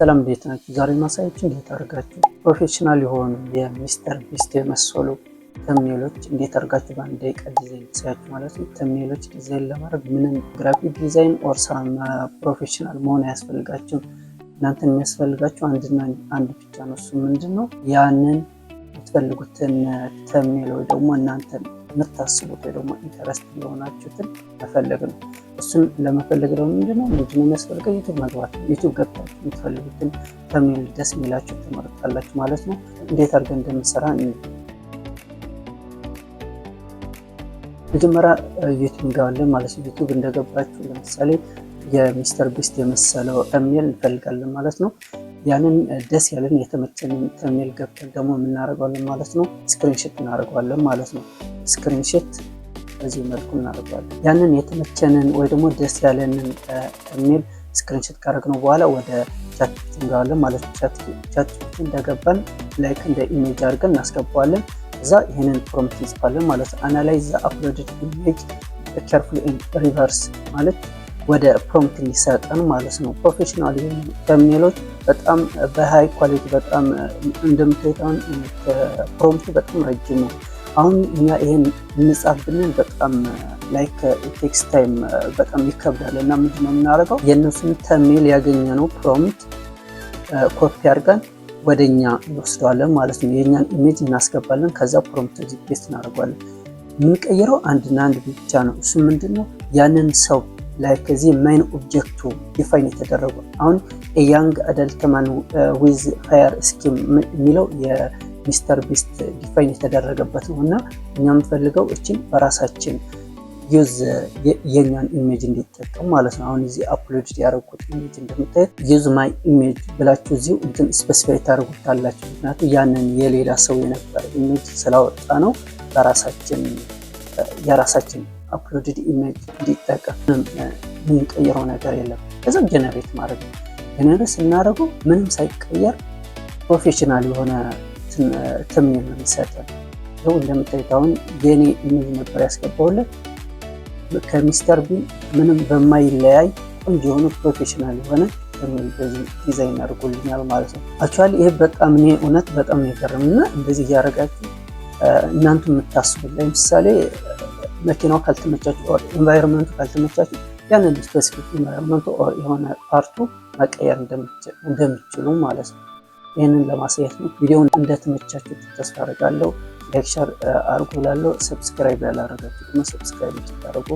ሰላም እንዴት ናችሁ? ዛሬ ማሳያችሁ እንዴት አድርጋችሁ ፕሮፌሽናል የሆኑ የሚስተር ቢስት የመሰሉ ተምኔሎች እንዴት አድርጋችሁ በአንድ ደቂቃ ዲዛይን ትሰራላችሁ ማለት ነው። ተምኔሎች ዲዛይን ለማድረግ ምንም ግራፊክ ዲዛይን ኦር ሳም ፕሮፌሽናል መሆን አያስፈልጋችሁም። እናንተን የሚያስፈልጋችሁ አንድና አንድ ብቻ ነው። እሱ ምንድነው? ያንን የምትፈልጉትን ተምኔል ወይ ደግሞ እናንተን የምታስቡት ወይ ደግሞ ኢንተረስት የሆናችሁትን መፈለግ ነው። እሱን ለመፈለግ ደግሞ ምንድነው የሚያስፈልገው? ዩቲዩብ መግባት ነው። ዩቲዩብ ገብታችሁ የምትፈልጉትን ተምኔል ደስ የሚላችሁ ትመርጣላችሁ ማለት ነው። እንዴት አድርገን እንደምንሰራ መጀመሪያ ዩቲዩብ እንገባለን ማለት ነው። ዩቲዩብ እንደገባችሁ ለምሳሌ የሚስተር ቢስት የመሰለው ተምኔል እንፈልጋለን ማለት ነው። ያንን ደስ ያለን የተመቸንን ተምኔል ገብተን ደግሞ የምናደርገዋለን ማለት ነው። ስክሪንሾት እናደርገዋለን ማለት ነው። ስክሪንሾት በዚህ መልኩ እናደርጋለን። ያንን የተመቸንን ወይ ደግሞ ደስ ያለንን ተምኔል ስክሪንሾት ካደረግነው በኋላ ወደ ቻትጂፒቲ እንገባለን ማለት ነው። ቻትጂፒቲ እንደገባን ላይክ እንደ ኢሜጅ አድርገን እናስገባዋለን። እዛ ይሄንን ፕሮምፕት እንጽፋለን ማለት ነው። አናላይዝ አፕሎድድ ኢሜጅ ኬርፉሊ ሪቨርስ ማለት ወደ ፕሮምፕት እንዲሰጠን ማለት ነው። ፕሮፌሽናል የሆኑ ተምኔሎች በጣም በሃይ ኳሊቲ በጣም እንደምታዩት ፕሮምፕቱ በጣም ረጅም ነው። አሁን እኛ ይሄን እንጻፍ ብንል በጣም ላይክ ቴክስት ታይም በጣም ይከብዳል እና ምንድነው የምናደርገው? የእነሱን ተምኔል ያገኘነው ፕሮምፕት ኮፒ አድርገን ወደኛ እንወስደዋለን ማለት ነው። የኛን ኢሜጅ እናስገባለን። ከዛ ፕሮምፕት እዚህ ፔስት እናደርገዋለን። የምንቀይረው አንድና አንድ ብቻ ነው። እሱ ምንድነው? ያንን ሰው ላይክ እዚህ ማይን ኦብጀክቱ ዲፋይን የተደረገው አሁን ያንግ አዳልት ማን ዊዝ ፋየር ስኪም የሚለው የሚስተር ቢስት ዲፋይን የተደረገበት ነው እና እኛ የምንፈልገው እችን በራሳችን ዩዝ የኛን ኢሜጅ እንዲጠቀም ማለት ነው። አሁን እዚህ አፕሎድ ያደረጉት ኢሜጅ እንደምታዩት ዩዝ ማይ ኢሜጅ ብላችሁ እዚሁ እንትን ስፔሲፋይ ታደርጉታላችሁ። ምክንያቱም ያንን የሌላ ሰው የነበረ ኢሜጅ ስላወጣ ነው የራሳችን አፕሎድድ ኢሜጅ እንዲጠቀም የምንቀይረው ነገር የለም። ከዛ ጀነሬት ማድረግ ነው። ጀነሬት ስናደርገው ምንም ሳይቀየር ፕሮፌሽናል የሆነ ተምኔል ነው የሚሰጠን። ይኸው እንደምታዩት አሁን የኔ ኢሜጅ ነበር ያስገባውለት ከሚስተር ቢ ምንም በማይለያይ ቆንጆ የሆነ ፕሮፌሽናል የሆነ ተምኔል በዚህ ዲዛይን አድርጎልኛል ማለት ነው። አክቹዋሊ ይሄ በጣም እኔ እውነት በጣም ነው የገረመኝና እንደዚህ እያደረጋችሁ እናንተ የምታስቡት ለምሳሌ መኪናው ካልተመቻችሁ ኦር ኢንቫይሮንመንቱ ካልተመቻችሁ ያንን ስፔሲፊክ ኢንቫይሮንመንቱ ኦር የሆነ ፓርቱ መቀየር እንደምትችሉ ማለት ነው። ይህንን ለማሳየት ነው። ቪዲዮውን እንደተመቻችሁ ተስፋ አደርጋለሁ። ሌክቸር አድርጉ። ላለው ሰብስክራይብ ያላደረጋችሁ ደግሞ ሰብስክራይብ እንድታደርጉ